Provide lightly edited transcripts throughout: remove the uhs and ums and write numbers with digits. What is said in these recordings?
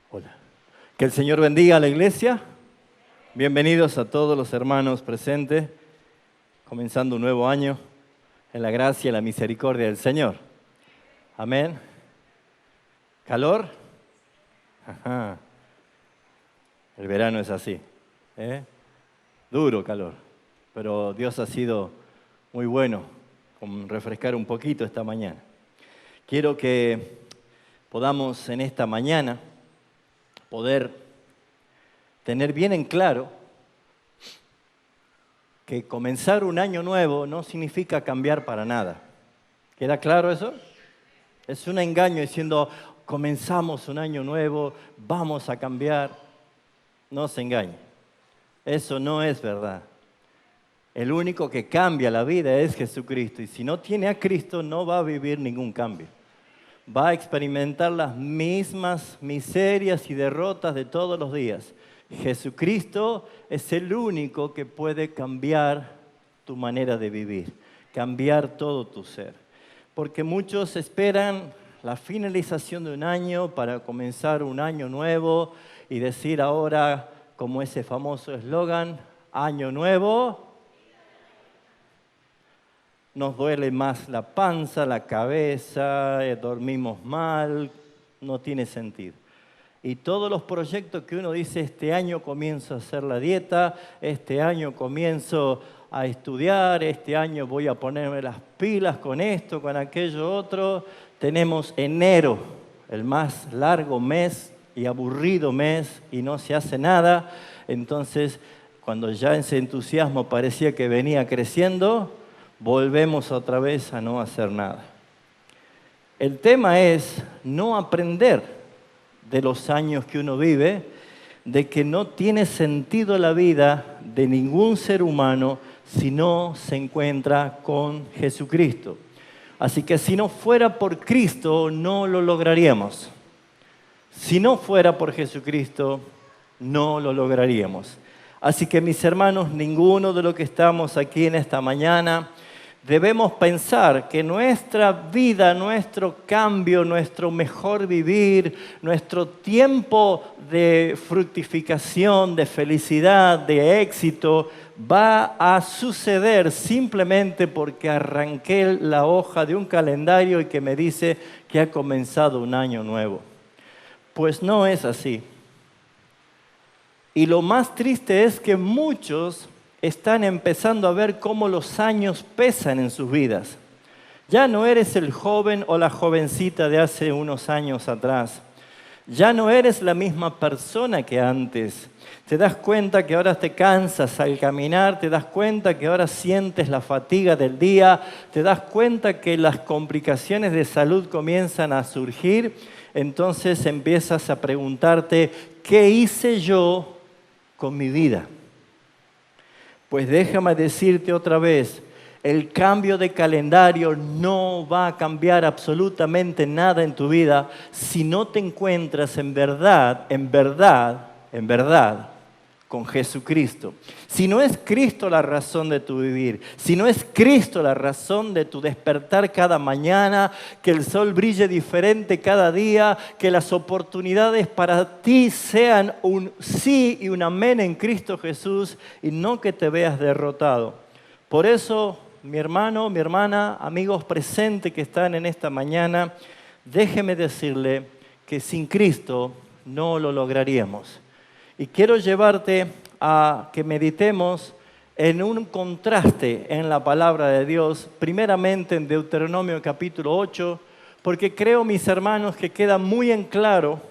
Hola. Que el Señor bendiga a la iglesia. Bienvenidos a todos los hermanos presentes, comenzando un nuevo año en la gracia y la misericordia del Señor. Amén. ¿Calor? Ajá. El verano es así, ¿eh? Duro calor, pero Dios ha sido muy bueno con refrescar un poquito esta mañana. Quiero que podamos en esta mañana poder tener bien en claro que comenzar un año nuevo no significa cambiar para nada. ¿Queda claro eso? Es un engaño diciendo, comenzamos un año nuevo, vamos a cambiar. No se engañe. Eso no es verdad. El único que cambia la vida es Jesucristo. Y si no tiene a Cristo, no va a vivir ningún cambio. Va a experimentar las mismas miserias y derrotas de todos los días. Jesucristo es el único que puede cambiar tu manera de vivir, cambiar todo tu ser. Porque muchos esperan la finalización de un año para comenzar un año nuevo y decir ahora, como ese famoso eslogan, año nuevo. Nos duele más la panza, la cabeza, dormimos mal, no tiene sentido. Y todos los proyectos que uno dice, este año comienzo a hacer la dieta, este año comienzo a estudiar, este año voy a ponerme las pilas con esto, con aquello otro. Tenemos enero, el más largo mes y aburrido mes, y no se hace nada. Entonces, cuando ya ese entusiasmo parecía que venía creciendo, volvemos otra vez a no hacer nada. El tema es no aprender de los años que uno vive, de que no tiene sentido la vida de ningún ser humano si no se encuentra con Jesucristo. Así que si no fuera por Cristo, no lo lograríamos. Si no fuera por Jesucristo, no lo lograríamos. Así que mis hermanos, ninguno de los que estamos aquí en esta mañana debemos pensar que nuestra vida, nuestro cambio, nuestro mejor vivir, nuestro tiempo de fructificación, de felicidad, de éxito, va a suceder simplemente porque arranqué la hoja de un calendario y que me dice que ha comenzado un año nuevo. Pues no es así. Y lo más triste es que muchos están empezando a ver cómo los años pesan en sus vidas. Ya no eres el joven o la jovencita de hace unos años atrás. Ya no eres la misma persona que antes. Te das cuenta que ahora te cansas al caminar, te das cuenta que ahora sientes la fatiga del día, te das cuenta que las complicaciones de salud comienzan a surgir. Entonces empiezas a preguntarte, ¿qué hice yo con mi vida? Pues déjame decirte otra vez, el cambio de calendario no va a cambiar absolutamente nada en tu vida si no te encuentras en verdad, con Jesucristo. Si no es Cristo la razón de tu vivir, si no es Cristo la razón de tu despertar cada mañana, que el sol brille diferente cada día, que las oportunidades para ti sean un sí y un amén en Cristo Jesús y no que te veas derrotado. Por eso, mi hermano, mi hermana, amigos presentes que están en esta mañana, déjeme decirle que sin Cristo no lo lograríamos. Y quiero llevarte a que meditemos en un contraste en la palabra de Dios, primeramente en Deuteronomio capítulo 8, porque creo, mis hermanos, que queda muy en claro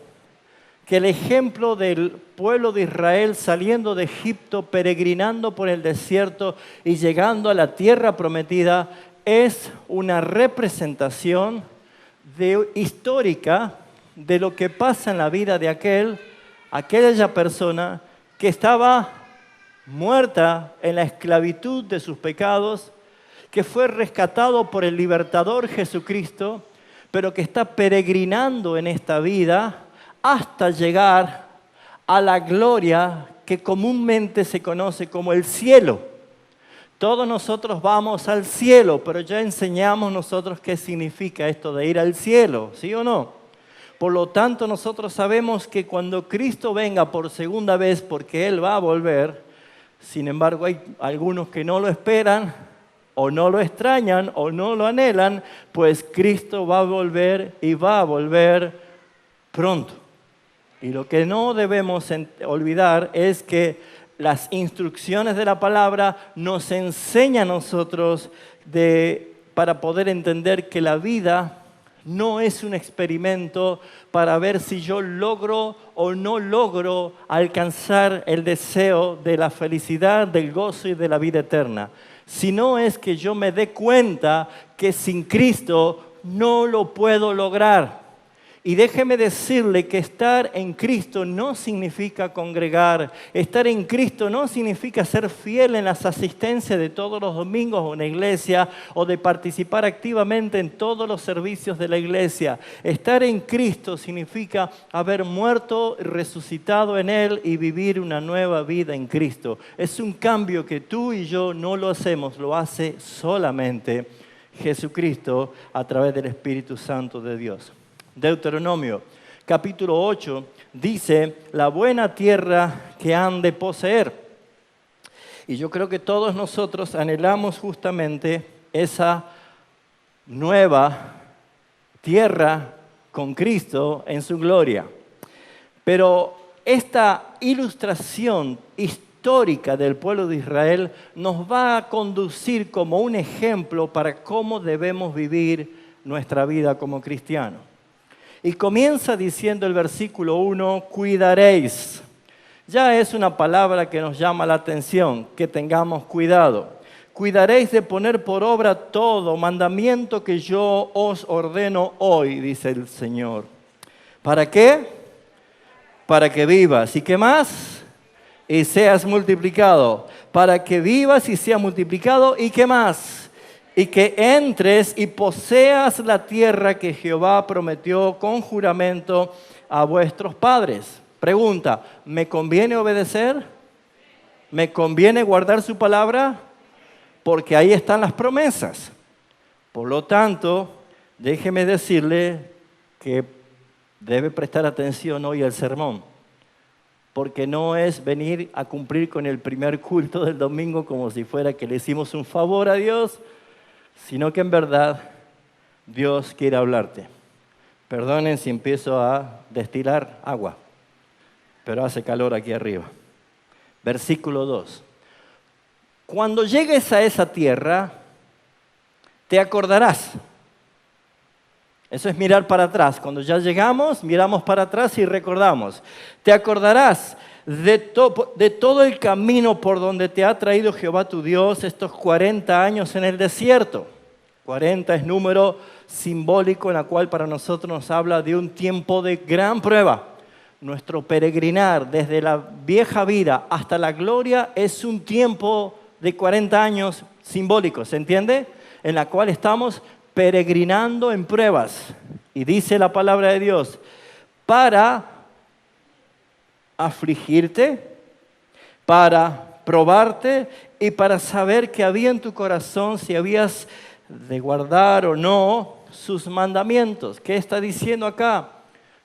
que el ejemplo del pueblo de Israel saliendo de Egipto, peregrinando por el desierto y llegando a la tierra prometida, es una representación histórica de lo que pasa en la vida de aquella persona que estaba muerta en la esclavitud de sus pecados, que fue rescatado por el libertador Jesucristo, pero que está peregrinando en esta vida hasta llegar a la gloria que comúnmente se conoce como el cielo. Todos nosotros vamos al cielo, pero ya enseñamos nosotros qué significa esto de ir al cielo, ¿sí o no? Por lo tanto, nosotros sabemos que cuando Cristo venga por segunda vez, porque Él va a volver, sin embargo, hay algunos que no lo esperan, o no lo extrañan, o no lo anhelan, pues Cristo va a volver y va a volver pronto. Y lo que no debemos olvidar es que las instrucciones de la palabra nos enseñan a nosotros para poder entender que la vida no es un experimento para ver si yo logro o no logro alcanzar el deseo de la felicidad, del gozo y de la vida eterna. Sino es que yo me dé cuenta que sin Cristo no lo puedo lograr. Y déjeme decirle que estar en Cristo no significa congregar. Estar en Cristo no significa ser fiel en las asistencias de todos los domingos a una iglesia o de participar activamente en todos los servicios de la iglesia. Estar en Cristo significa haber muerto, resucitado en Él y vivir una nueva vida en Cristo. Es un cambio que tú y yo no lo hacemos, lo hace solamente Jesucristo a través del Espíritu Santo de Dios. Deuteronomio, capítulo 8, dice, la buena tierra que han de poseer. Y yo creo que todos nosotros anhelamos justamente esa nueva tierra con Cristo en su gloria. Pero esta ilustración histórica del pueblo de Israel nos va a conducir como un ejemplo para cómo debemos vivir nuestra vida como cristianos. Y comienza diciendo el versículo 1, cuidaréis. Ya es una palabra que nos llama la atención, que tengamos cuidado. Cuidaréis de poner por obra todo mandamiento que yo os ordeno hoy, dice el Señor. ¿Para qué? Para que vivas. ¿Y qué más? Y seas multiplicado. Para que vivas y seas multiplicado. ¿Y qué más? Y que entres y poseas la tierra que Jehová prometió con juramento a vuestros padres. Pregunta, ¿me conviene obedecer? ¿Me conviene guardar su palabra? Porque ahí están las promesas. Por lo tanto, déjeme decirle que debe prestar atención hoy al sermón. Porque no es venir a cumplir con el primer culto del domingo como si fuera que le hicimos un favor a Dios, sino que en verdad Dios quiere hablarte. Perdonen si empiezo a destilar agua, pero hace calor aquí arriba. Versículo 2. Cuando llegues a esa tierra, te acordarás. Eso es mirar para atrás. Cuando ya llegamos, miramos para atrás y recordamos. Te acordarás de todo el camino por donde te ha traído Jehová tu Dios estos 40 años en el desierto. 40 es número simbólico en la cual para nosotros nos habla de un tiempo de gran prueba. Nuestro peregrinar desde la vieja vida hasta la gloria es un tiempo de 40 años simbólicos, ¿se entiende? En la cual estamos peregrinando en pruebas. Y dice la palabra de Dios, para afligirte, para probarte y para saber qué había en tu corazón, si habías de guardar o no sus mandamientos. ¿Qué está diciendo acá?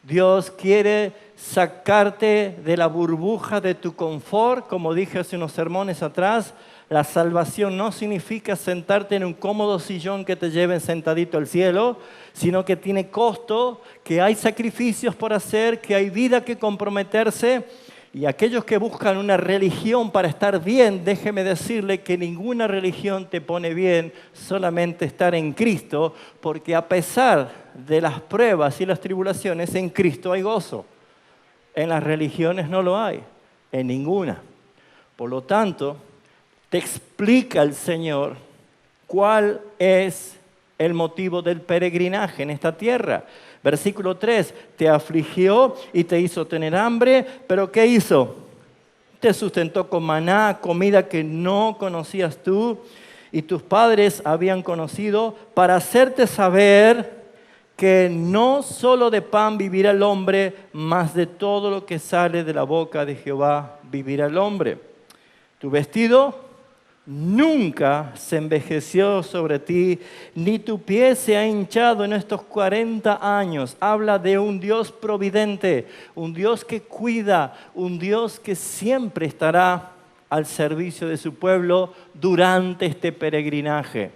Dios quiere sacarte de la burbuja de tu confort, como dije hace unos sermones atrás. La salvación no significa sentarte en un cómodo sillón que te lleven sentadito al cielo, sino que tiene costo, que hay sacrificios por hacer, que hay vida que comprometerse. Y aquellos que buscan una religión para estar bien, déjeme decirle que ninguna religión te pone bien, solamente estar en Cristo, porque a pesar de las pruebas y las tribulaciones, en Cristo hay gozo. En las religiones no lo hay, en ninguna. Por lo tanto, te explica el Señor cuál es el motivo del peregrinaje en esta tierra. Versículo 3, te afligió y te hizo tener hambre, pero ¿qué hizo? Te sustentó con maná, comida que no conocías tú y tus padres habían conocido, para hacerte saber que no solo de pan vivirá el hombre, mas de todo lo que sale de la boca de Jehová vivirá el hombre. Tu vestido nunca se envejeció sobre ti, ni tu pie se ha hinchado en estos 40 años. Habla de un Dios providente, un Dios que cuida, un Dios que siempre estará al servicio de su pueblo durante este peregrinaje.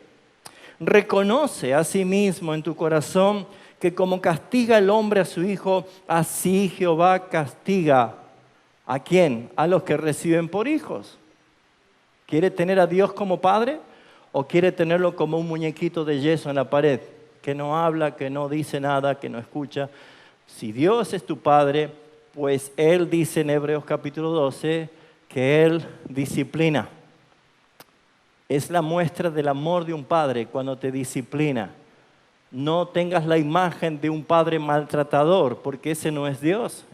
Reconoce a sí mismo en tu corazón que como castiga el hombre a su hijo, así Jehová castiga. ¿A quién? A los que reciben por hijos. ¿Quiere tener a Dios como padre o quiere tenerlo como un muñequito de yeso en la pared? Que no habla, que no dice nada, que no escucha. Si Dios es tu padre, pues Él dice en Hebreos capítulo 12 que Él disciplina. Es la muestra del amor de un padre cuando te disciplina. No tengas la imagen de un padre maltratador, porque ese no es Dios.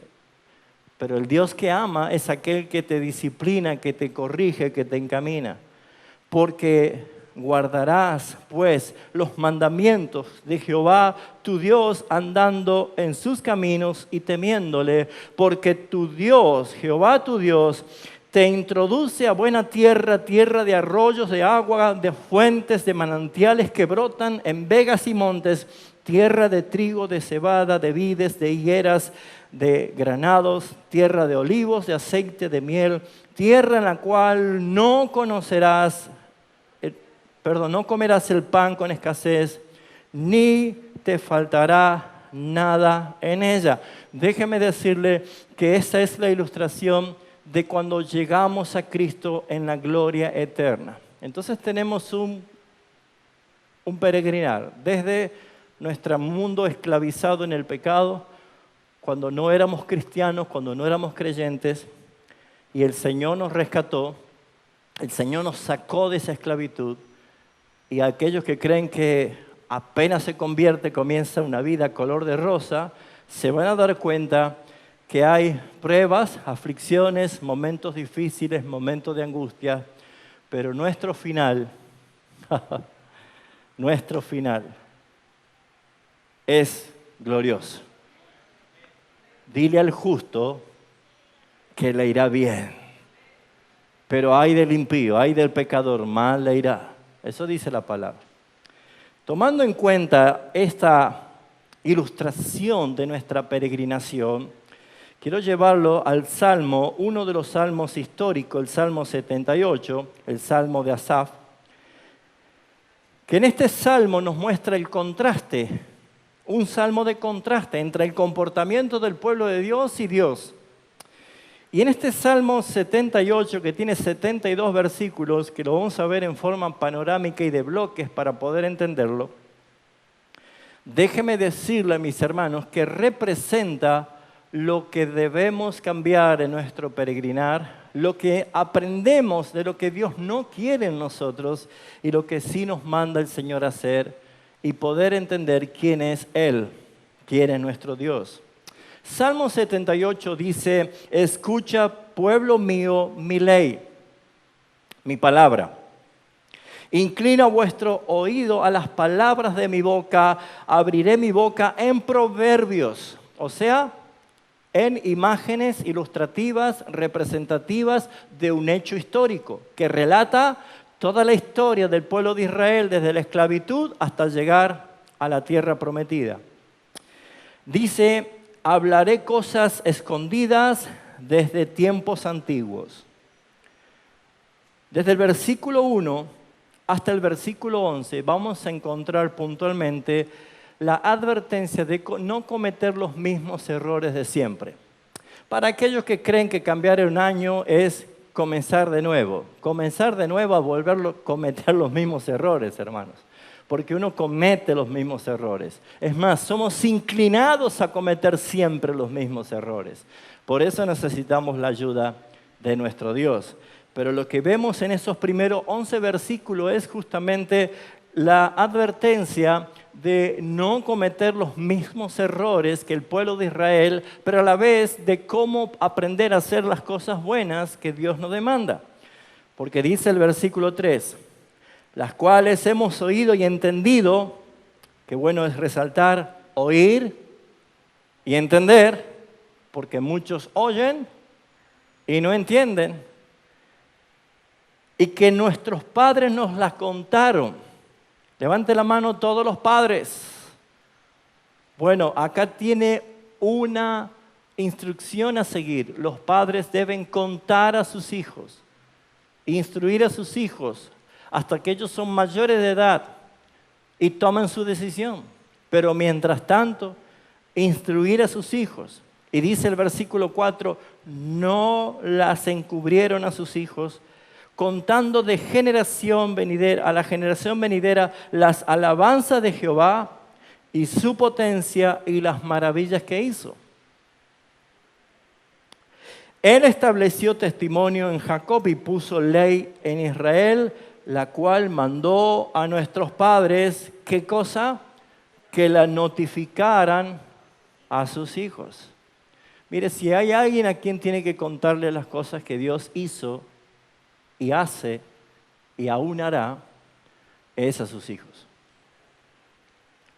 Pero el Dios que ama es aquel que te disciplina, que te corrige, que te encamina. Porque guardarás, pues, los mandamientos de Jehová, tu Dios, andando en sus caminos y temiéndole. Porque tu Dios, Jehová tu Dios, te introduce a buena tierra, tierra de arroyos, de agua, de fuentes, de manantiales que brotan en vegas y montes, tierra de trigo, de cebada, de vides, de higueras, de granados, tierra de olivos, de aceite, de miel, tierra en la cual no comerás el pan con escasez, ni te faltará nada en ella. Déjeme decirle que esa es la ilustración de cuando llegamos a Cristo en la gloria eterna. Entonces tenemos un peregrinar desde nuestro mundo esclavizado en el pecado, cuando no éramos cristianos, cuando no éramos creyentes, y el Señor nos rescató, el Señor nos sacó de esa esclavitud, y aquellos que creen que apenas se convierte, comienza una vida color de rosa, se van a dar cuenta que hay pruebas, aflicciones, momentos difíciles, momentos de angustia, pero nuestro final, nuestro final es glorioso. Dile al justo que le irá bien, pero ay del impío, ay del pecador, mal le irá. Eso dice la palabra. Tomando en cuenta esta ilustración de nuestra peregrinación, quiero llevarlo al Salmo, uno de los salmos históricos, el Salmo 78, el Salmo de Asaf, que en este salmo nos muestra el contraste, un salmo de contraste entre el comportamiento del pueblo de Dios y Dios. Y en este Salmo 78, que tiene 72 versículos, que lo vamos a ver en forma panorámica y de bloques para poder entenderlo, déjeme decirle, mis hermanos, que representa lo que debemos cambiar en nuestro peregrinar, lo que aprendemos de lo que Dios no quiere en nosotros y lo que sí nos manda el Señor a hacer y poder entender quién es Él, quién es nuestro Dios. Salmo 78 dice, escucha, pueblo mío, mi ley, mi palabra. Inclina vuestro oído a las palabras de mi boca, abriré mi boca en proverbios, o sea, en imágenes ilustrativas, representativas de un hecho histórico que relata toda la historia del pueblo de Israel desde la esclavitud hasta llegar a la tierra prometida. Dice, hablaré cosas escondidas desde tiempos antiguos. Desde el versículo 1 hasta el versículo 11 vamos a encontrar puntualmente la advertencia de no cometer los mismos errores de siempre. Para aquellos que creen que cambiar un año es comenzar de nuevo a volver a cometer los mismos errores, hermanos. Porque uno comete los mismos errores. Es más, somos inclinados a cometer siempre los mismos errores. Por eso necesitamos la ayuda de nuestro Dios. Pero lo que vemos en esos primeros 11 versículos es justamente la advertencia de no cometer los mismos errores que el pueblo de Israel, pero a la vez de cómo aprender a hacer las cosas buenas que Dios nos demanda. Porque dice el versículo 3, las cuales hemos oído y entendido, que bueno es resaltar, oír y entender, porque muchos oyen y no entienden. y que nuestros padres nos las contaron. Levante la mano todos los padres. Bueno, acá tiene una instrucción a seguir. Los padres deben contar a sus hijos, instruir a sus hijos hasta que ellos son mayores de edad y toman su decisión. Pero mientras tanto, instruir a sus hijos. Y dice el versículo 4, no las encubrieron a sus hijos, contando de generación venidera a la generación venidera las alabanzas de Jehová y su potencia y las maravillas que hizo. Él estableció testimonio en Jacob y puso ley en Israel, la cual mandó a nuestros padres, ¿qué cosa? Que la notificaran a sus hijos. Mire, si hay alguien a quien tiene que contarle las cosas que Dios hizo y hace y aún hará, es a sus hijos.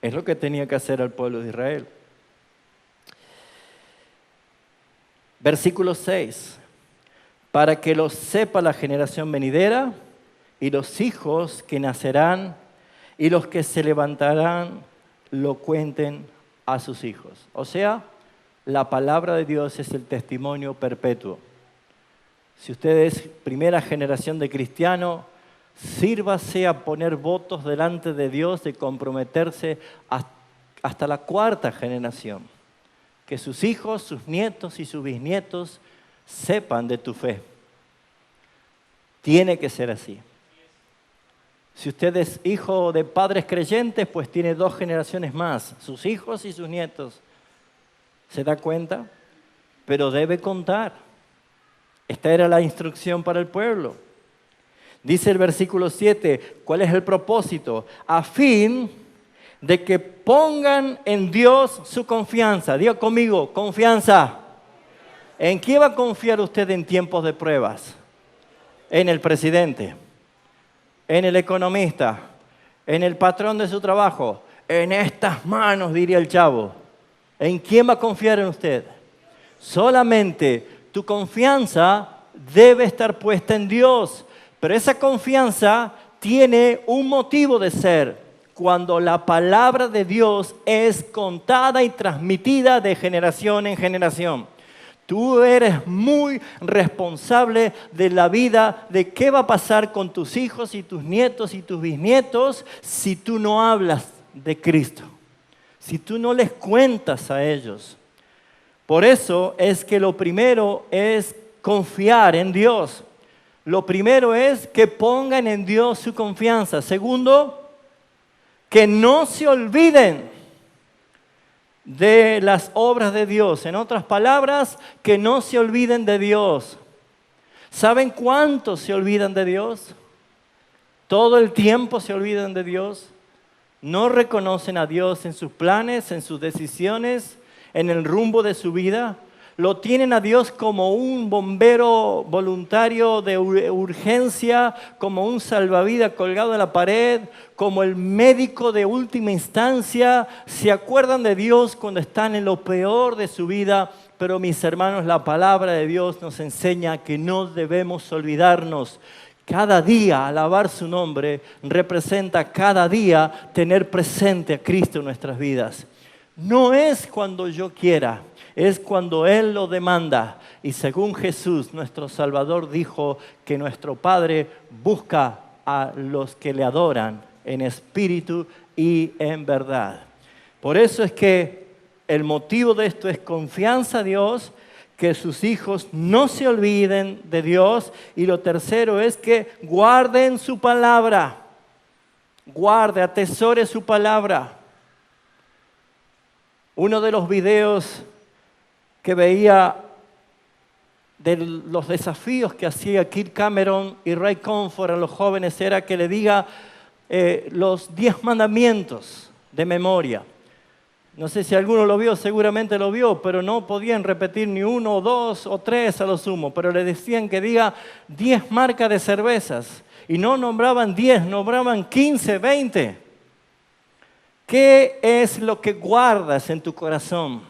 Es lo que tenía que hacer el pueblo de Israel. Versículo 6. Para que lo sepa la generación venidera y los hijos que nacerán y los que se levantarán lo cuenten a sus hijos. O sea, la palabra de Dios es el testimonio perpetuo. Si usted es primera generación de cristiano, sírvase a poner votos delante de Dios de comprometerse hasta la cuarta generación. Que sus hijos, sus nietos y sus bisnietos sepan de tu fe. Tiene que ser así. Si usted es hijo de padres creyentes, pues tiene 2 generaciones más, sus hijos y sus nietos. ¿Se da cuenta? Pero debe contar. Esta era la instrucción para el pueblo. Dice el versículo 7, ¿cuál es el propósito? A fin de que pongan en Dios su confianza. Diga conmigo, confianza. ¿En qué va a confiar usted en tiempos de pruebas? En el presidente, en el economista, en el patrón de su trabajo, en estas manos, diría el Chavo. ¿En quién va a confiar en usted? Solamente tu confianza debe estar puesta en Dios. Pero esa confianza tiene un motivo de ser. Cuando la palabra de Dios es contada y transmitida de generación en generación. Tú eres muy responsable de la vida, de qué va a pasar con tus hijos y tus nietos y tus bisnietos si tú no hablas de Cristo. Si tú no les cuentas a ellos. Por eso es que lo primero es confiar en Dios. Lo primero es que pongan en Dios su confianza. Segundo, que no se olviden de las obras de Dios. En otras palabras, que no se olviden de Dios. ¿Saben cuántos se olvidan de Dios? Todo el tiempo se olvidan de Dios. No reconocen a Dios en sus planes, en sus decisiones, en el rumbo de su vida. Lo tienen a Dios como un bombero voluntario de urgencia, como un salvavidas colgado en la pared, como el médico de última instancia. Se acuerdan de Dios cuando están en lo peor de su vida. Pero mis hermanos, la palabra de Dios nos enseña que no debemos olvidarnos. Cada día alabar su nombre representa cada día tener presente a Cristo en nuestras vidas. No es cuando yo quiera, es cuando Él lo demanda. Y según Jesús, nuestro Salvador, dijo que nuestro Padre busca a los que le adoran en espíritu y en verdad. Por eso es que el motivo de esto es confianza a Dios, que sus hijos no se olviden de Dios. Y lo tercero es que guarden su palabra. Guarde, atesore su palabra. Uno de los videos que veía de los desafíos que hacía Kirk Cameron y Ray Comfort a los jóvenes era que le diga los 10 mandamientos de memoria. No sé si alguno lo vio, seguramente lo vio, pero no podían repetir ni 1, 2 o 3 a lo sumo. Pero le decían que diga 10 marcas de cervezas. Y no nombraban 10, nombraban 15, 20. ¿Qué es lo que guardas en tu corazón?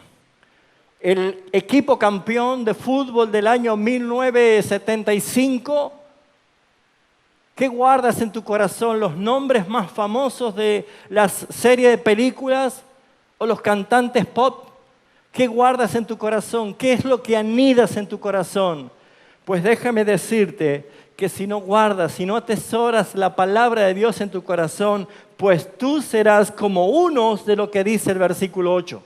El equipo campeón de fútbol del año 1975 ¿Qué guardas en tu corazón? ¿Los nombres más famosos de las series de películas o los cantantes pop? ¿Qué guardas en tu corazón? ¿Qué es lo que anidas en tu corazón? Pues déjame decirte que si no guardas, si no atesoras la palabra de Dios en tu corazón, pues tú serás como unos de lo que dice el versículo 8.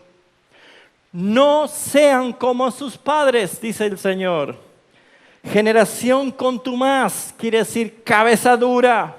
No sean como sus padres, dice el Señor. Generación contumaz, quiere decir cabeza dura,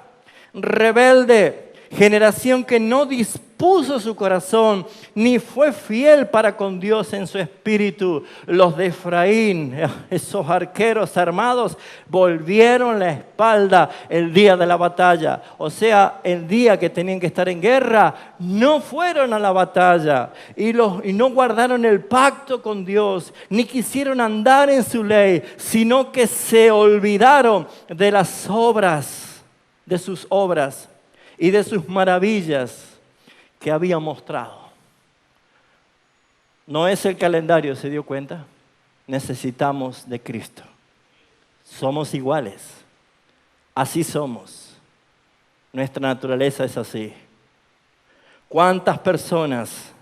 rebelde, generación que no dispuso su corazón, ni fue fiel para con Dios en su espíritu. Los de Efraín, esos arqueros armados, volvieron la espalda el día de la batalla. O sea, el día que tenían que estar en guerra, no fueron a la batalla y no guardaron el pacto con Dios, ni quisieron andar en su ley, sino que se olvidaron de las obras, de sus obras y de sus maravillas que había mostrado. No es el calendario, ¿se dio cuenta? Necesitamos de Cristo. Somos iguales. Así somos. Nuestra naturaleza es así. ¿Cuántas personas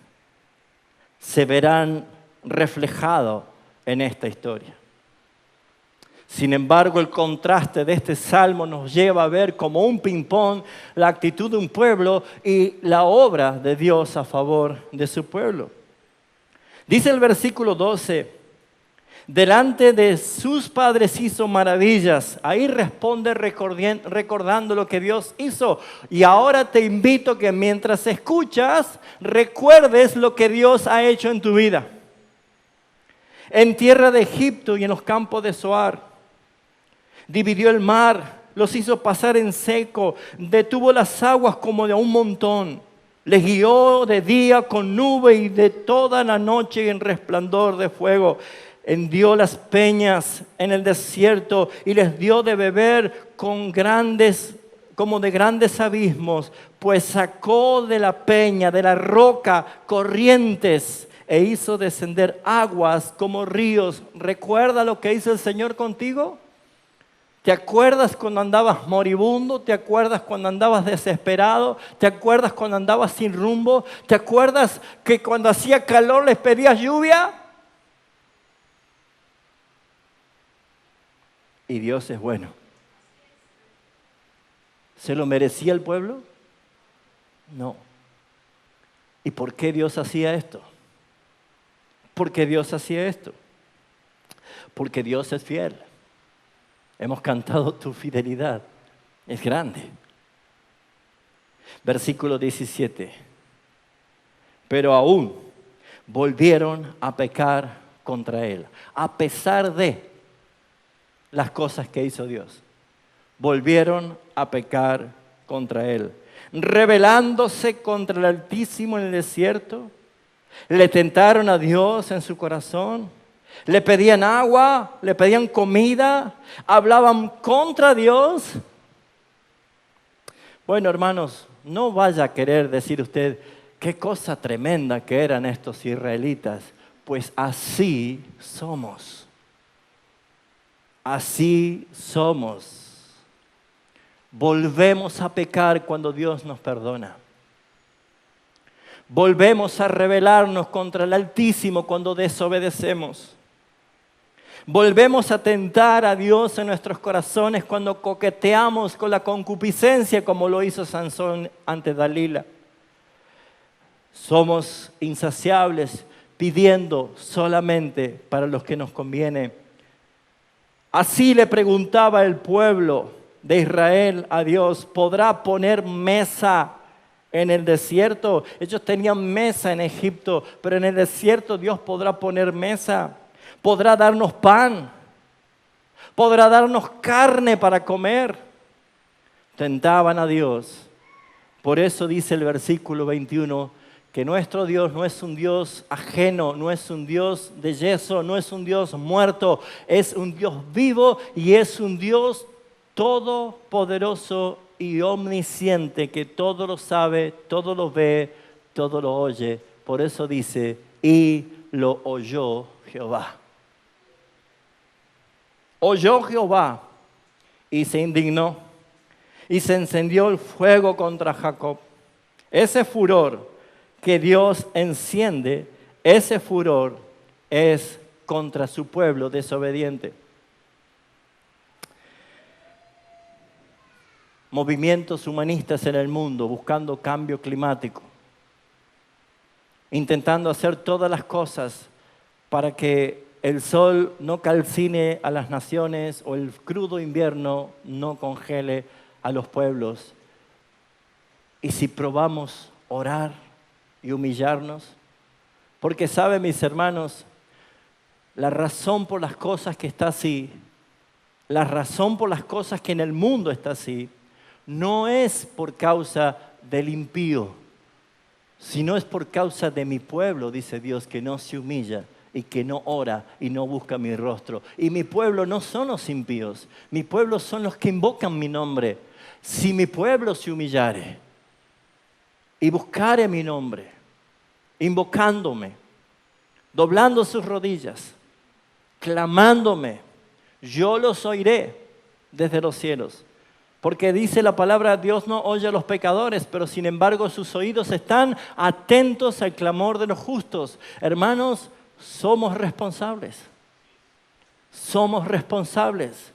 se verán reflejadas en esta historia? Sin embargo, el contraste de este salmo nos lleva a ver como un ping-pong la actitud de un pueblo y la obra de Dios a favor de su pueblo. Dice el versículo 12, delante de sus padres hizo maravillas. Ahí responde recordando lo que Dios hizo. Y ahora te invito que mientras escuchas, recuerdes lo que Dios ha hecho en tu vida. En tierra de Egipto y en los campos de Zoar. Dividió el mar, los hizo pasar en seco, detuvo las aguas como de un montón. Les guió de día con nube y de toda la noche en resplandor de fuego. Hendió las peñas en el desierto y les dio de beber como de grandes abismos, pues sacó de la peña, de la roca, corrientes e hizo descender aguas como ríos. ¿Recuerda lo que hizo el Señor contigo? ¿Te acuerdas cuando andabas moribundo? ¿Te acuerdas cuando andabas desesperado? ¿Te acuerdas cuando andabas sin rumbo? ¿Te acuerdas que cuando hacía calor les pedías lluvia? Y Dios es bueno. ¿Se lo merecía el pueblo? No. ¿Y por qué Dios hacía esto? ¿Por qué Dios hacía esto? Porque Dios es fiel. Hemos cantado tu fidelidad. Es grande. Versículo 17. Pero aún volvieron a pecar contra Él. A pesar de las cosas que hizo Dios. Volvieron a pecar contra Él. Rebelándose contra el Altísimo en el desierto. Le tentaron a Dios en su corazón. Le pedían agua, le pedían comida, hablaban contra Dios. Bueno, hermanos, no vaya a querer decir usted qué cosa tremenda que eran estos israelitas, pues así somos. Así somos. Volvemos a pecar cuando Dios nos perdona. Volvemos a rebelarnos contra el Altísimo cuando desobedecemos. Volvemos a tentar a Dios en nuestros corazones cuando coqueteamos con la concupiscencia como lo hizo Sansón ante Dalila. Somos insaciables pidiendo solamente para los que nos conviene. Así le preguntaba el pueblo de Israel a Dios, ¿podrá poner mesa en el desierto? Ellos tenían mesa en Egipto, pero en el desierto Dios podrá poner mesa. ¿Podrá darnos pan? ¿Podrá darnos carne para comer? Tentaban a Dios. Por eso dice el versículo 21 que nuestro Dios no es un Dios ajeno, no es un Dios de yeso, no es un Dios muerto, es un Dios vivo y es un Dios todopoderoso y omnisciente que todo lo sabe, todo lo ve, todo lo oye. Por eso dice, y lo oyó Jehová. Oyó Jehová y se indignó y se encendió el fuego contra Jacob. Ese furor que Dios enciende, ese furor es contra su pueblo desobediente. Movimientos humanistas en el mundo buscando cambio climático, intentando hacer todas las cosas para que el sol no calcine a las naciones o el crudo invierno no congele a los pueblos. Y si probamos orar y humillarnos, porque saben, mis hermanos, la razón por las cosas que está así, la razón por las cosas que en el mundo está así, no es por causa del impío, sino es por causa de mi pueblo, dice Dios, que no se humilla y que no ora y no busca mi rostro. Y mi pueblo no son los impíos, mi pueblo son los que invocan mi nombre. Si mi pueblo se humillare y buscare mi nombre, invocándome, doblando sus rodillas, clamándome, yo los oiré desde los cielos. Porque dice la palabra, Dios no oye a los pecadores, pero sin embargo sus oídos están atentos al clamor de los justos. Hermanos, somos responsables. Somos responsables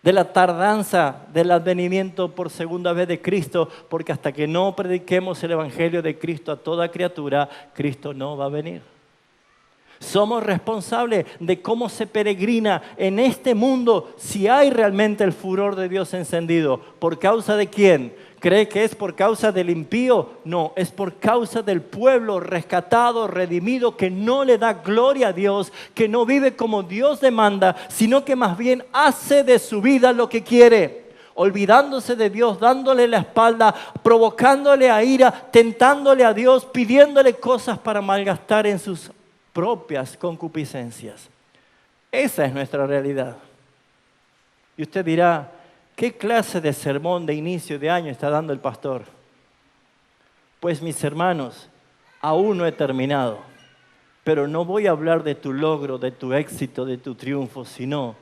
de la tardanza del advenimiento por segunda vez de Cristo, porque hasta que no prediquemos el evangelio de Cristo a toda criatura, Cristo no va a venir. Somos responsables de cómo se peregrina en este mundo si hay realmente el furor de Dios encendido. ¿Por causa de quién? ¿Cree que es por causa del impío? No, es por causa del pueblo rescatado, redimido, que no le da gloria a Dios, que no vive como Dios demanda, sino que más bien hace de su vida lo que quiere, olvidándose de Dios, dándole la espalda, provocándole a ira, tentándole a Dios, pidiéndole cosas para malgastar en sus propias concupiscencias. Esa es nuestra realidad. Y usted dirá, ¿qué clase de sermón de inicio de año está dando el pastor? Pues mis hermanos, aún no he terminado, pero no voy a hablar de tu logro, de tu éxito, de tu triunfo, sino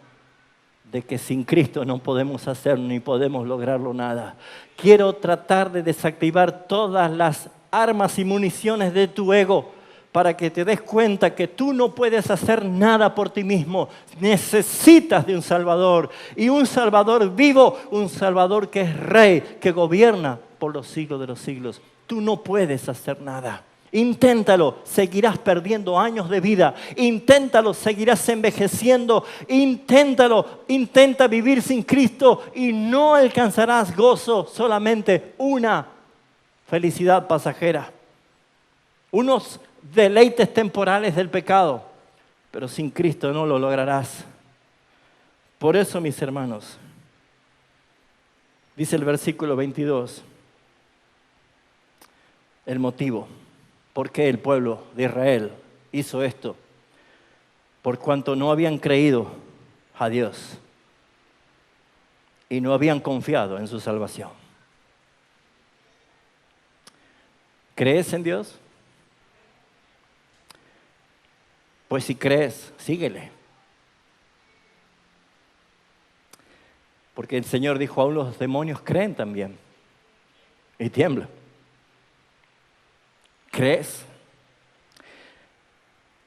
de que sin Cristo no podemos hacer ni podemos lograrlo nada. Quiero tratar de desactivar todas las armas y municiones de tu ego, para que te des cuenta que tú no puedes hacer nada por ti mismo. Necesitas de un Salvador, y un Salvador vivo, un Salvador que es Rey, que gobierna por los siglos de los siglos. Tú no puedes hacer nada. Inténtalo, seguirás perdiendo años de vida. Inténtalo, seguirás envejeciendo. Inténtalo, intenta vivir sin Cristo y no alcanzarás gozo, solamente una felicidad pasajera. Unos deleites temporales del pecado, pero sin Cristo no lo lograrás. Por eso, mis hermanos, dice el versículo 22, el motivo por qué el pueblo de Israel hizo esto: por cuanto no habían creído a Dios y no habían confiado en su salvación. ¿Crees en Dios? Pues si crees, síguele. Porque el Señor dijo, aún los demonios creen también y tiemblan. ¿Crees?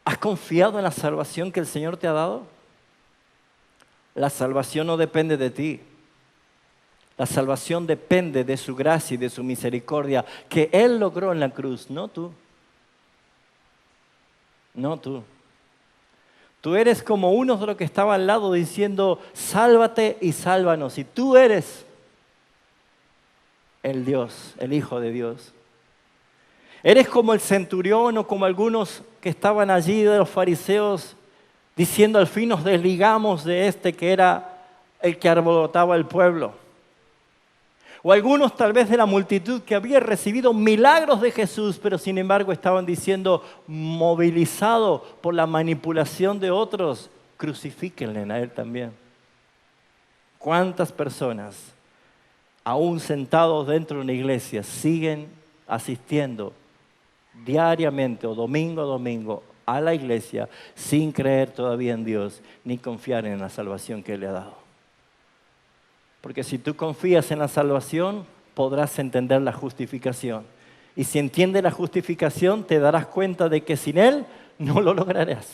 ¿Has confiado en la salvación que el Señor te ha dado? La salvación no depende de ti. La salvación depende de su gracia y de su misericordia que Él logró en la cruz, no tú. No tú. Tú eres como uno de los que estaba al lado diciendo, sálvate y sálvanos. Y tú eres el Dios, el Hijo de Dios. Eres como el centurión o como algunos que estaban allí de los fariseos diciendo, al fin nos desligamos de este que era el que alborotaba el pueblo. O algunos tal vez de la multitud que había recibido milagros de Jesús, pero sin embargo estaban diciendo, movilizado por la manipulación de otros, crucifíquenle a Él también. ¿Cuántas personas, aún sentados dentro de una iglesia, siguen asistiendo diariamente o domingo a domingo a la iglesia sin creer todavía en Dios ni confiar en la salvación que Él le ha dado? Porque si tú confías en la salvación, podrás entender la justificación. Y si entiendes la justificación, te darás cuenta de que sin Él no lo lograrás.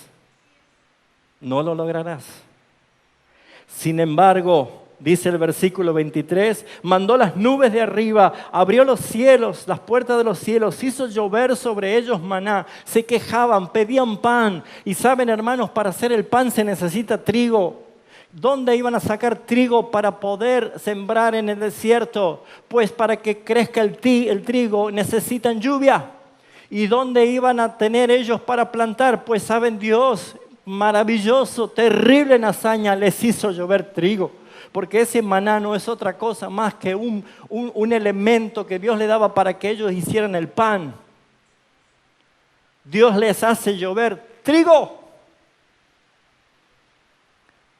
No lo lograrás. Sin embargo, dice el versículo 23, mandó las nubes de arriba, abrió los cielos, las puertas de los cielos, hizo llover sobre ellos maná, se quejaban, pedían pan. Y saben, hermanos, para hacer el pan se necesita trigo. ¿Dónde iban a sacar trigo para poder sembrar en el desierto? Pues para que crezca el trigo necesitan lluvia. ¿Y dónde iban a tener ellos para plantar? Pues saben, Dios, maravilloso, terrible en hazaña, les hizo llover trigo. Porque ese maná no es otra cosa más que un elemento que Dios le daba para que ellos hicieran el pan. Dios les hace llover trigo.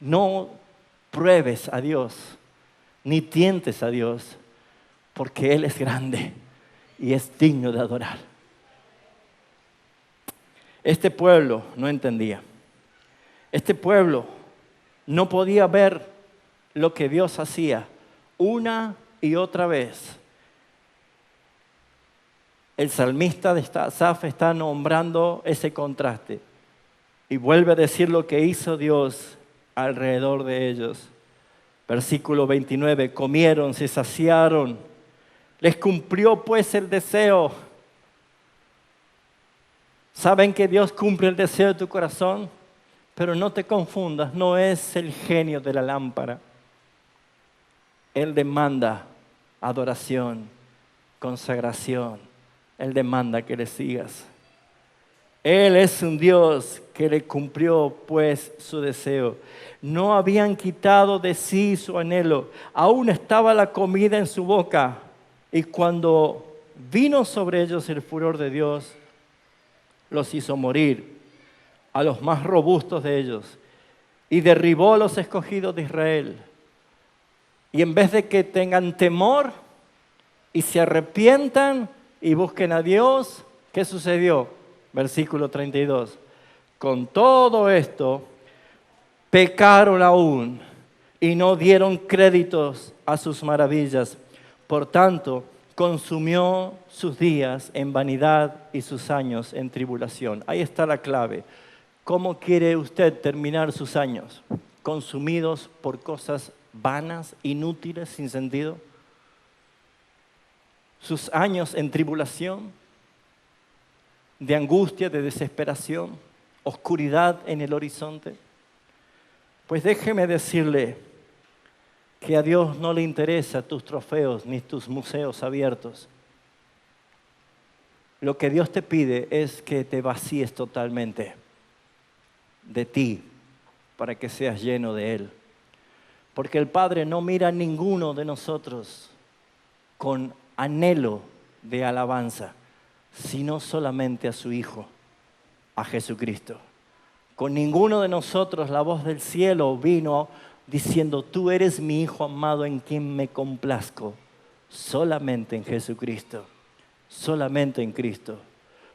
No pruebes a Dios, ni tientes a Dios, porque Él es grande y es digno de adorar. Este pueblo no entendía. Este pueblo no podía ver lo que Dios hacía una y otra vez. El salmista de Asaf está nombrando ese contraste y vuelve a decir lo que hizo Dios alrededor de ellos. Versículo 29, comieron, se saciaron, les cumplió pues el deseo. ¿Saben que Dios cumple el deseo de tu corazón? Pero no te confundas, no es el genio de la lámpara. Él demanda adoración, consagración. Él demanda que le sigas. Él es un Dios que le cumplió pues su deseo. No habían quitado de sí su anhelo. Aún estaba la comida en su boca. Y cuando vino sobre ellos el furor de Dios, los hizo morir a los más robustos de ellos. Y derribó a los escogidos de Israel. Y en vez de que tengan temor y se arrepientan y busquen a Dios, ¿qué sucedió? Versículo 32. Con todo esto, pecaron aún y no dieron créditos a sus maravillas. Por tanto, consumió sus días en vanidad y sus años en tribulación. Ahí está la clave. ¿Cómo quiere usted terminar sus años? ¿Consumidos por cosas vanas, inútiles, sin sentido? ¿Sus años en tribulación? De angustia, de desesperación, oscuridad en el horizonte. Pues déjeme decirle que a Dios no le interesan tus trofeos ni tus museos abiertos. Lo que Dios te pide es que te vacíes totalmente de ti para que seas lleno de Él. Porque el Padre no mira a ninguno de nosotros con anhelo de alabanza, sino solamente a su Hijo, a Jesucristo. Con ninguno de nosotros la voz del cielo vino diciendo, tú eres mi Hijo amado en quien me complazco. Solamente en Jesucristo, solamente en Cristo.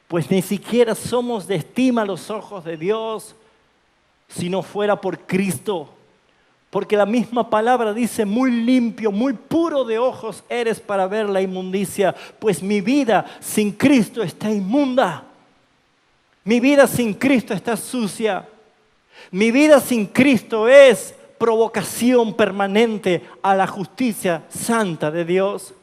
Pues ni siquiera somos de estima a los ojos de Dios si no fuera por Cristo. Porque la misma palabra dice, muy limpio, muy puro de ojos eres para ver la inmundicia. Pues mi vida sin Cristo está inmunda. Mi vida sin Cristo está sucia. Mi vida sin Cristo es provocación permanente a la justicia santa de Dios.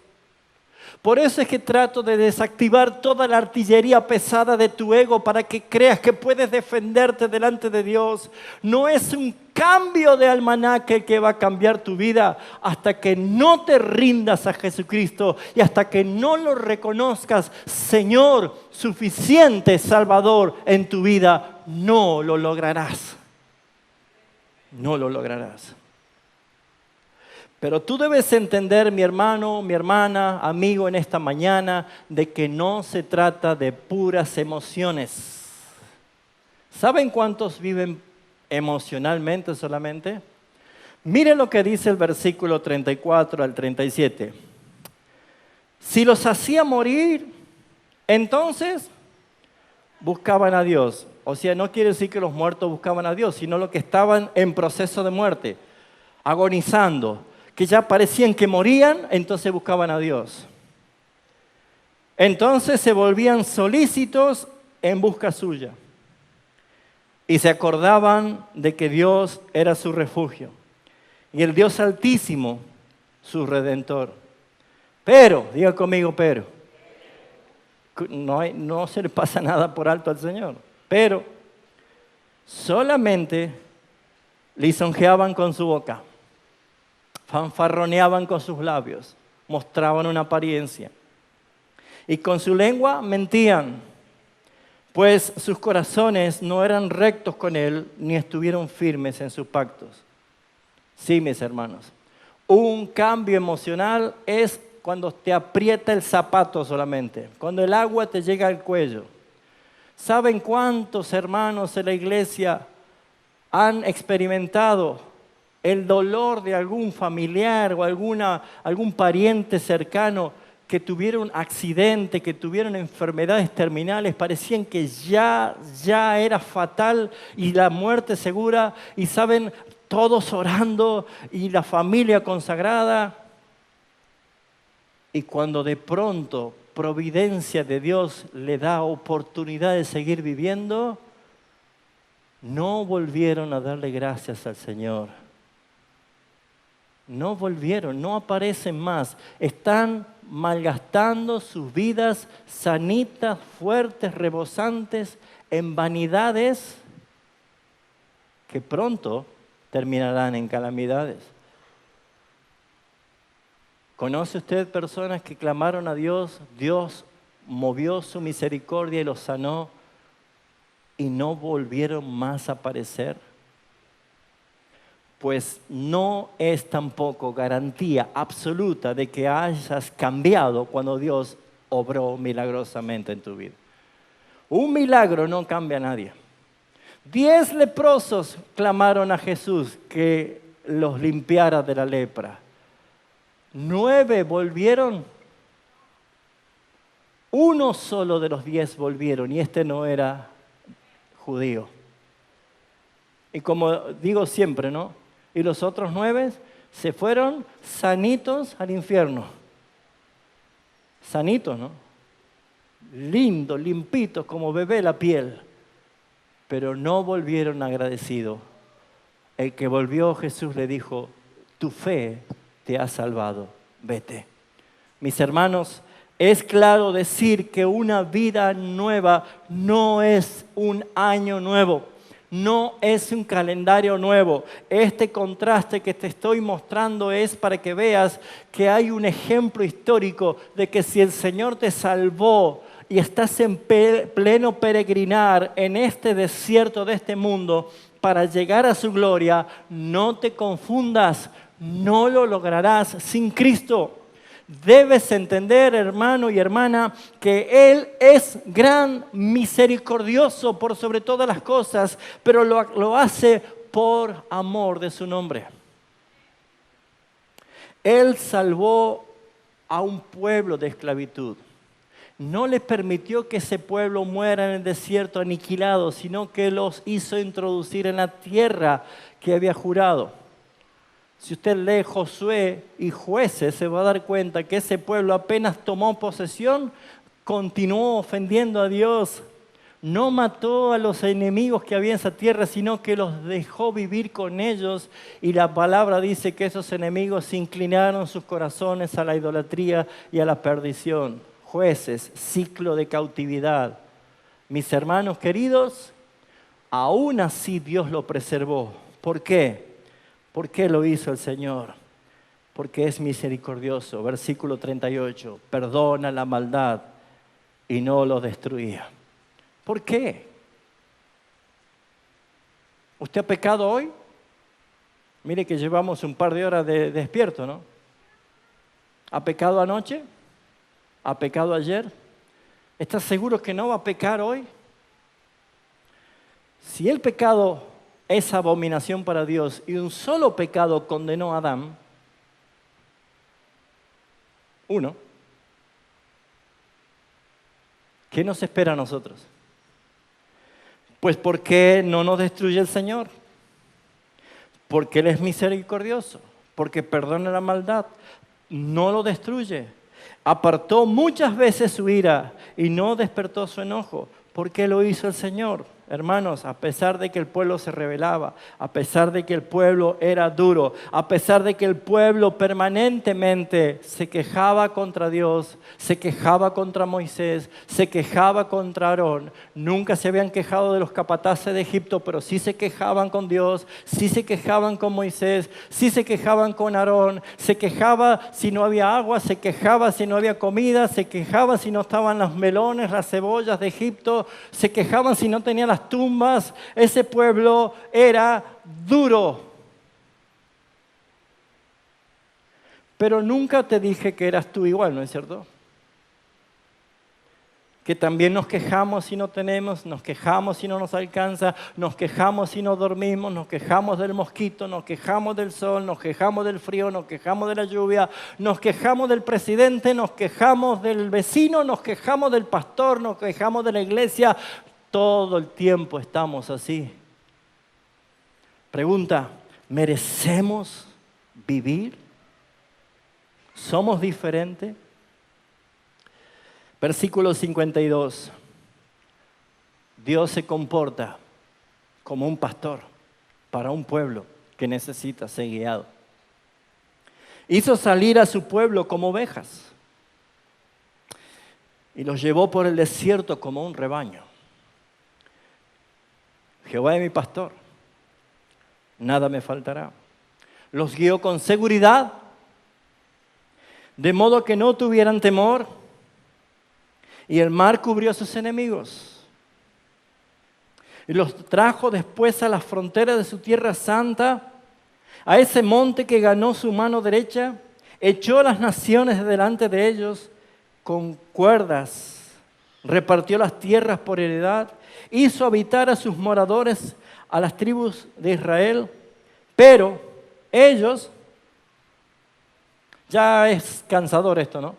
Por eso es que trato de desactivar toda la artillería pesada de tu ego para que creas que puedes defenderte delante de Dios. No es un cambio de almanaque que va a cambiar tu vida hasta que no te rindas a Jesucristo y hasta que no lo reconozcas, Señor, suficiente Salvador en tu vida. No lo lograrás. No lo lograrás. Pero tú debes entender, mi hermano, mi hermana, amigo, en esta mañana, de que no se trata de puras emociones. ¿Saben cuántos viven emocionalmente solamente? Miren lo que dice el versículo 34 al 37. Si los hacía morir, entonces buscaban a Dios. O sea, no quiere decir que los muertos buscaban a Dios, sino los que estaban en proceso de muerte, agonizando, que ya parecían que morían, entonces buscaban a Dios. Entonces se volvían solícitos en busca suya y se acordaban de que Dios era su refugio y el Dios Altísimo su Redentor. Pero, diga conmigo, pero, no se le pasa nada por alto al Señor, pero solamente lisonjeaban con su boca, fanfarroneaban con sus labios, mostraban una apariencia y con su lengua mentían, pues sus corazones no eran rectos con Él ni estuvieron firmes en sus pactos. Sí, mis hermanos, un cambio emocional es cuando te aprieta el zapato solamente, cuando el agua te llega al cuello. ¿Saben cuántos hermanos en la iglesia han experimentado el dolor de algún familiar o algún pariente cercano que tuvieron accidente, que tuvieron enfermedades terminales, parecían que ya era fatal y la muerte segura, y saben, todos orando y la familia consagrada? Y cuando de pronto providencia de Dios le da oportunidad de seguir viviendo, no volvieron a darle gracias al Señor. No volvieron, no aparecen más. Están malgastando sus vidas sanitas, fuertes, rebosantes, en vanidades que pronto terminarán en calamidades. ¿Conoce usted personas que clamaron a Dios? Dios movió su misericordia y los sanó y no volvieron más a aparecer. Pues no es tampoco garantía absoluta de que hayas cambiado cuando Dios obró milagrosamente en tu vida. Un milagro no cambia a nadie. 10 leprosos clamaron a Jesús que los limpiara de la lepra. 9 volvieron. Uno solo de los 10 volvieron y este no era judío. Y como digo siempre, ¿no? Y los otros 9 se fueron sanitos al infierno. Sanitos, ¿no? Lindos, limpitos, como bebé la piel. Pero no volvieron agradecidos. El que volvió, Jesús le dijo, tu fe te ha salvado, vete. Mis hermanos, es claro decir que una vida nueva no es un año nuevo. No es un calendario nuevo. Este contraste que te estoy mostrando es para que veas que hay un ejemplo histórico de que si el Señor te salvó y estás en pleno peregrinar en este desierto de este mundo para llegar a su gloria, no te confundas, no lo lograrás sin Cristo. Debes entender, hermano y hermana, que Él es gran, misericordioso por sobre todas las cosas, pero lo hace por amor de su nombre. Él salvó a un pueblo de esclavitud. No les permitió que ese pueblo muera en el desierto aniquilado, sino que los hizo introducir en la tierra que había jurado. Si usted lee Josué y Jueces, se va a dar cuenta que ese pueblo apenas tomó posesión, continuó ofendiendo a Dios. No mató a los enemigos que había en esa tierra, sino que los dejó vivir con ellos. Y la palabra dice que esos enemigos se inclinaron sus corazones a la idolatría y a la perdición. Jueces, ciclo de cautividad. Mis hermanos queridos, aún así Dios lo preservó. ¿Por qué? ¿Por qué lo hizo el Señor? Porque es misericordioso. Versículo 38. Perdona la maldad y no lo destruía. ¿Por qué? ¿Usted ha pecado hoy? Mire que llevamos un par de horas de despierto, ¿no? ¿Ha pecado anoche? ¿Ha pecado ayer? ¿Estás seguro que no va a pecar hoy? Si el pecado es abominación para Dios y un solo pecado condenó a Adán, uno, ¿qué nos espera a nosotros? Pues ¿por qué no nos destruye el Señor? Porque Él es misericordioso, porque perdona la maldad, no lo destruye. Apartó muchas veces su ira y no despertó su enojo. ¿Por qué lo hizo el Señor? Hermanos, a pesar de que el pueblo se rebelaba, a pesar de que el pueblo era duro, a pesar de que el pueblo permanentemente se quejaba contra Dios, se quejaba contra Moisés, se quejaba contra Aarón, nunca se habían quejado de los capataces de Egipto, pero sí se quejaban con Dios, sí se quejaban con Moisés, sí se quejaban con Aarón, se quejaba si no había agua, se quejaba si no había comida, se quejaba si no estaban los melones, las cebollas de Egipto, se quejaban si no tenían las tumbas. Ese pueblo era duro. Pero nunca te dije que eras tú igual, ¿no es cierto? Que también nos quejamos si no tenemos, nos quejamos si no nos alcanza, nos quejamos si no dormimos, nos quejamos del mosquito, nos quejamos del sol, nos quejamos del frío, nos quejamos de la lluvia, nos quejamos del presidente, nos quejamos del vecino, nos quejamos del pastor, nos quejamos de la iglesia. Todo el tiempo estamos así. Pregunta, ¿merecemos vivir? ¿Somos diferentes? Versículo 52. Dios se comporta como un pastor para un pueblo que necesita ser guiado. Hizo salir a su pueblo como ovejas y los llevó por el desierto como un rebaño. Jehová es mi pastor, nada me faltará. Los guió con seguridad, de modo que no tuvieran temor, y el mar cubrió a sus enemigos. Y los trajo después a las fronteras de su tierra santa, a ese monte que ganó su mano derecha, echó a las naciones de delante de ellos con cuerdas, repartió las tierras por heredad, hizo habitar a sus moradores, a las tribus de Israel, pero ellos, ya es cansador esto, ¿no?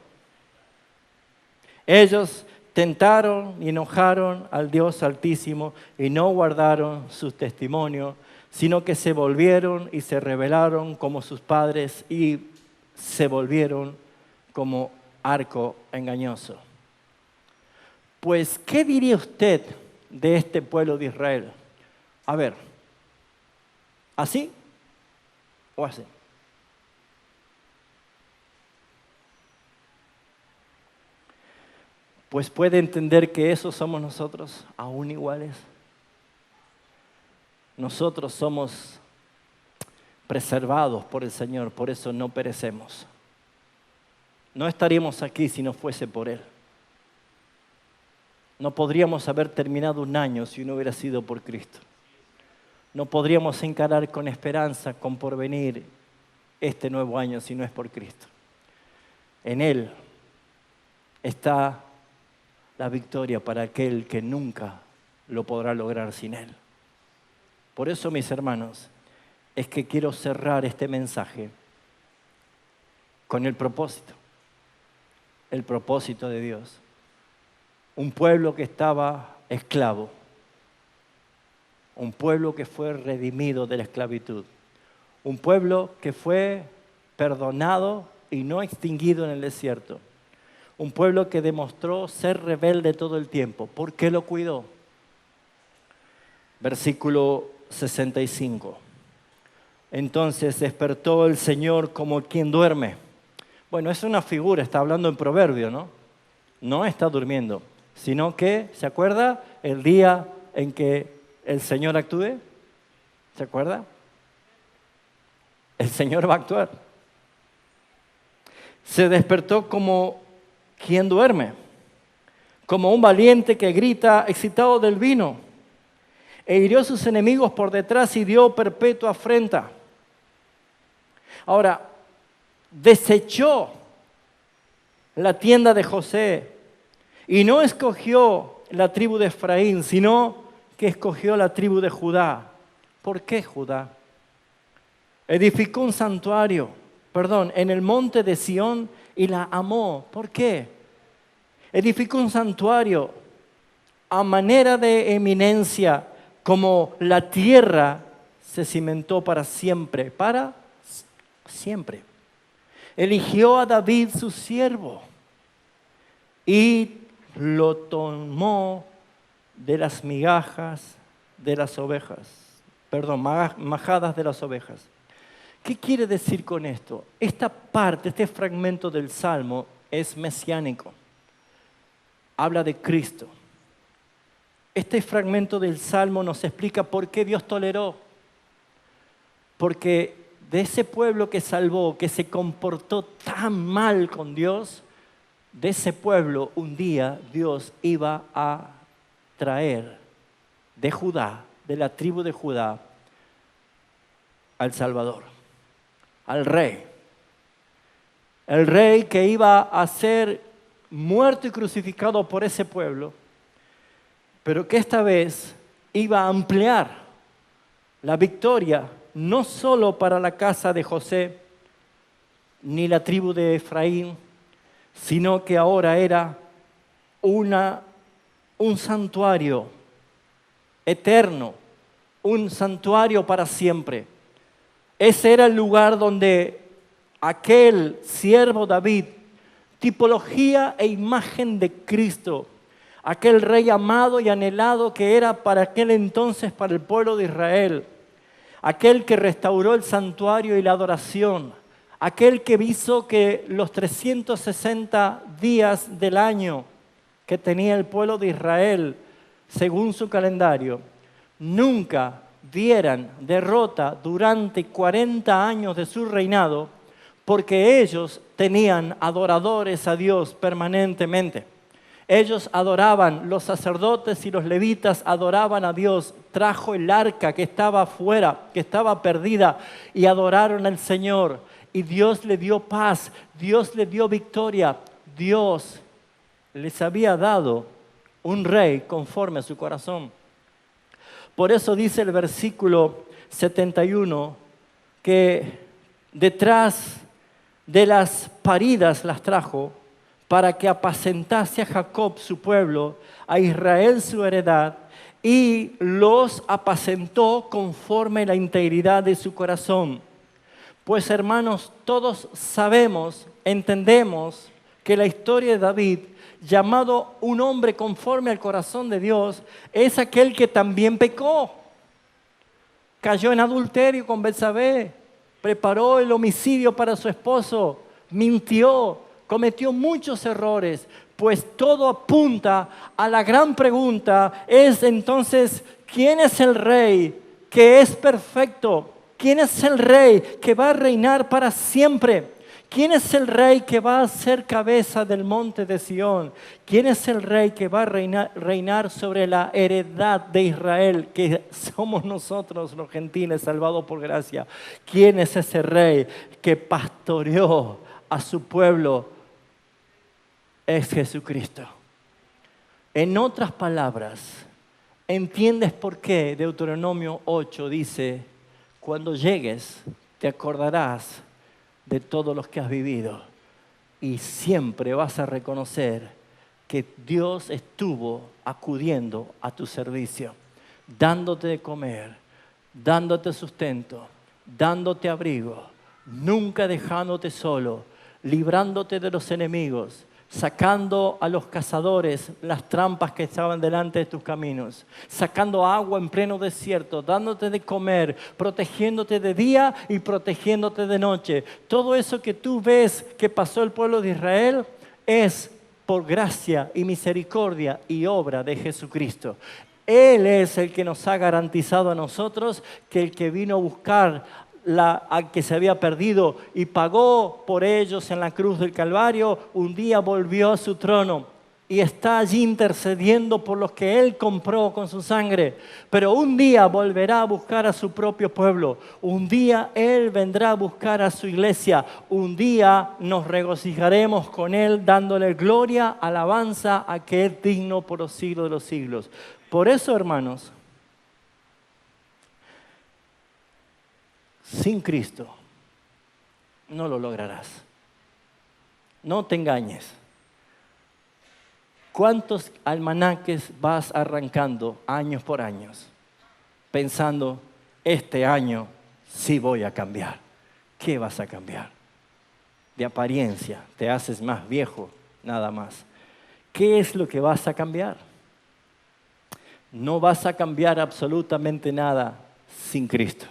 Ellos tentaron y enojaron al Dios Altísimo y no guardaron sus testimonios, sino que se volvieron y se rebelaron como sus padres y se volvieron como arco engañoso. Pues, ¿qué diría usted de este pueblo de Israel? A ver, ¿así o así? Pues puede entender que esos somos nosotros, aún iguales. Nosotros somos preservados por el Señor, por eso no perecemos. No estaríamos aquí si no fuese por Él. No podríamos haber terminado un año si no hubiera sido por Cristo. No podríamos encarar con esperanza, con porvenir, este nuevo año si no es por Cristo. En Él está la victoria para aquel que nunca lo podrá lograr sin Él. Por eso, mis hermanos, es que quiero cerrar este mensaje con el propósito de Dios. Un pueblo que estaba esclavo, un pueblo que fue redimido de la esclavitud, un pueblo que fue perdonado y no extinguido en el desierto, un pueblo que demostró ser rebelde todo el tiempo. ¿Por qué lo cuidó? Versículo 65. Entonces despertó el Señor como quien duerme. Bueno, es una figura, está hablando en proverbio, ¿no? No está durmiendo, sino que, ¿se acuerda? El día en que el Señor actúe, ¿se acuerda? El Señor va a actuar. Se despertó como quien duerme, como un valiente que grita excitado del vino, e hirió a sus enemigos por detrás y dio perpetua afrenta. Ahora, desechó la tienda de José y no escogió la tribu de Efraín, sino que escogió la tribu de Judá. ¿Por qué Judá? Edificó un santuario, en el monte de Sión y la amó. ¿Por qué? Edificó un santuario a manera de eminencia, como la tierra se cimentó para siempre, para Siempre. Eligió a David su siervo y lo tomó de las migajas de las ovejas. Perdón, majadas de las ovejas. ¿Qué quiere decir con esto? Esta parte, este fragmento del Salmo es mesiánico. Habla de Cristo. Este fragmento del Salmo nos explica por qué Dios toleró. Porque de ese pueblo que salvó, que se comportó tan mal con Dios, de ese pueblo un día Dios iba a traer de Judá, de la tribu de Judá, al Salvador, al rey. El rey que iba a ser muerto y crucificado por ese pueblo, pero que esta vez iba a ampliar la victoria no solo para la casa de José, ni la tribu de Efraín, sino que ahora era un santuario eterno, un santuario para siempre. Ese era el lugar donde aquel siervo David, tipología e imagen de Cristo, aquel rey amado y anhelado que era para aquel entonces para el pueblo de Israel, aquel que restauró el santuario y la adoración, aquel que hizo que los 360 días del año que tenía el pueblo de Israel, según su calendario, nunca vieran derrota durante 40 años de su reinado, porque ellos tenían adoradores a Dios permanentemente. Ellos adoraban, los sacerdotes y los levitas adoraban a Dios. Trajo el arca que estaba afuera, que estaba perdida, y adoraron al Señor. Y Dios le dio paz, Dios le dio victoria. Dios les había dado un rey conforme a su corazón. Por eso dice el versículo 71 que detrás de las paridas las trajo para que apacentase a Jacob su pueblo, a Israel su heredad, y los apacentó conforme a la integridad de su corazón. Pues hermanos, todos sabemos, entendemos que la historia de David, llamado un hombre conforme al corazón de Dios, es aquel que también pecó. Cayó en adulterio con Betsabé, preparó el homicidio para su esposo, mintió, cometió muchos errores, pues todo apunta a la gran pregunta, es entonces, ¿quién es el rey que es perfecto? ¿Quién es el rey que va a reinar para siempre? ¿Quién es el rey que va a ser cabeza del monte de Sión? ¿Quién es el rey que va a reinar sobre la heredad de Israel, que somos nosotros los gentiles salvados por gracia? ¿Quién es ese rey que pastoreó a su pueblo? Es Jesucristo. En otras palabras, ¿entiendes por qué Deuteronomio 8 dice, cuando llegues te acordarás de todos los que has vivido y siempre vas a reconocer que Dios estuvo acudiendo a tu servicio, dándote de comer, dándote sustento, dándote abrigo, nunca dejándote solo, librándote de los enemigos, sacando a los cazadores las trampas que estaban delante de tus caminos, sacando agua en pleno desierto, dándote de comer, protegiéndote de día y protegiéndote de noche. Todo eso que tú ves que pasó el pueblo de Israel es por gracia y misericordia y obra de Jesucristo. Él es el que nos ha garantizado a nosotros que el que vino a buscar al que se había perdido y pagó por ellos en la cruz del Calvario, un día volvió a su trono y está allí intercediendo por los que Él compró con su sangre. Pero un día volverá a buscar a su propio pueblo. Un día Él vendrá a buscar a su iglesia. Un día nos regocijaremos con Él dándole gloria, alabanza a que es digno por los siglos de los siglos. Por eso, hermanos, sin Cristo no lo lograrás. No te engañes. ¿Cuántos almanaques vas arrancando años por años pensando, este año sí voy a cambiar? ¿qué vas a cambiar? De apariencia, te haces más viejo, nada más. ¿Qué es lo que vas a cambiar? No vas a cambiar absolutamente nada sin Cristo.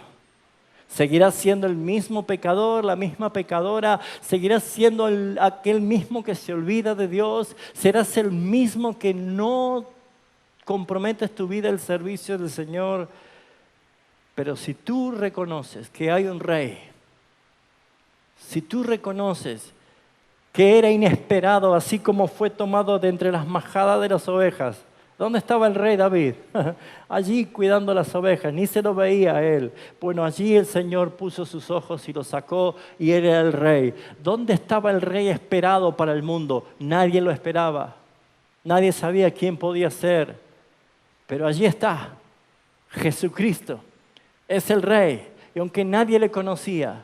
Seguirás siendo el mismo pecador, la misma pecadora, seguirás siendo aquel mismo que se olvida de Dios, serás el mismo que no comprometes tu vida al servicio del Señor. Pero si tú reconoces que hay un rey, si tú reconoces que era inesperado, así como fue tomado de entre las majadas de las ovejas. ¿Dónde estaba el rey David? Allí cuidando las ovejas, ni se lo veía a él. Bueno, allí el Señor puso sus ojos y lo sacó y él era el rey. ¿Dónde estaba el rey esperado para el mundo? Nadie lo esperaba. Nadie sabía quién podía ser. Pero allí está, Jesucristo. Es el rey. Y aunque nadie le conocía,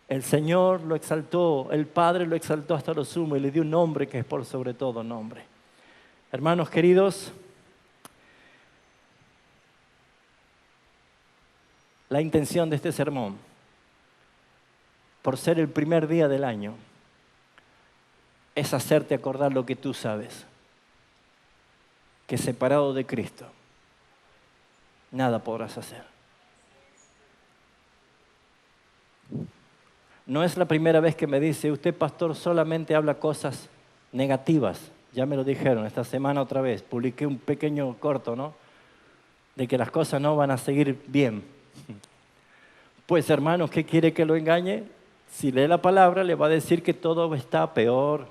el Señor lo exaltó, el Padre lo exaltó hasta lo sumo y le dio un nombre que es por sobre todo nombre. Hermanos queridos, la intención de este sermón, por ser el primer día del año, es hacerte acordar lo que tú sabes, que separado de Cristo, nada podrás hacer. No es la primera vez que me dice, usted pastor solamente habla cosas negativas. Ya me lo dijeron, esta semana otra vez, publiqué un pequeño corto, ¿no? De que las cosas no van a seguir bien. Pues hermanos, ¿qué quiere que lo engañe? Si lee la palabra le va a decir que todo está peor.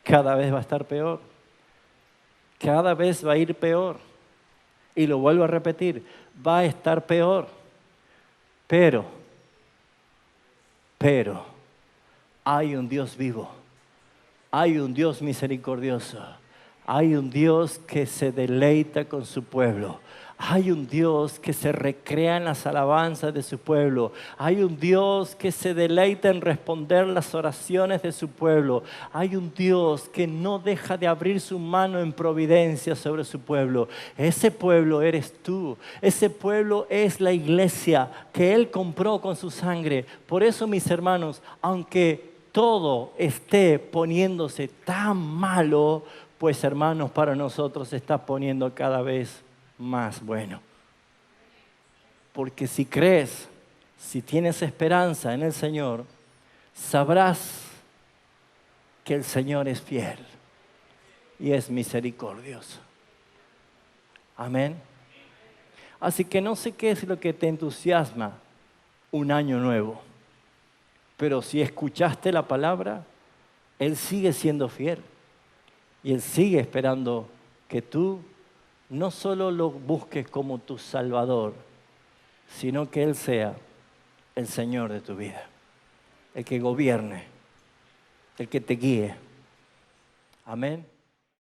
Cada vez va a estar peor. Cada vez va a ir peor. Y lo vuelvo a repetir, va a estar peor. Pero, hay un Dios vivo. Hay un Dios misericordioso, hay un Dios que se deleita con su pueblo, hay un Dios que se recrea en las alabanzas de su pueblo, hay un Dios que se deleita en responder las oraciones de su pueblo, hay un Dios que no deja de abrir su mano en providencia sobre su pueblo. Ese pueblo eres tú, ese pueblo es la iglesia que Él compró con su sangre. Por eso, mis hermanos, aunque todo esté poniéndose tan malo, pues hermanos, para nosotros se está poniendo cada vez más bueno. Porque si crees, si tienes esperanza en el Señor, sabrás que el Señor es fiel y es misericordioso. Amén. Así que no sé qué es lo que te entusiasma un año nuevo. Pero si escuchaste la palabra, Él sigue siendo fiel. Y Él sigue esperando que tú no solo lo busques como tu Salvador, sino que Él sea el Señor de tu vida. El que gobierne, el que te guíe. Amén.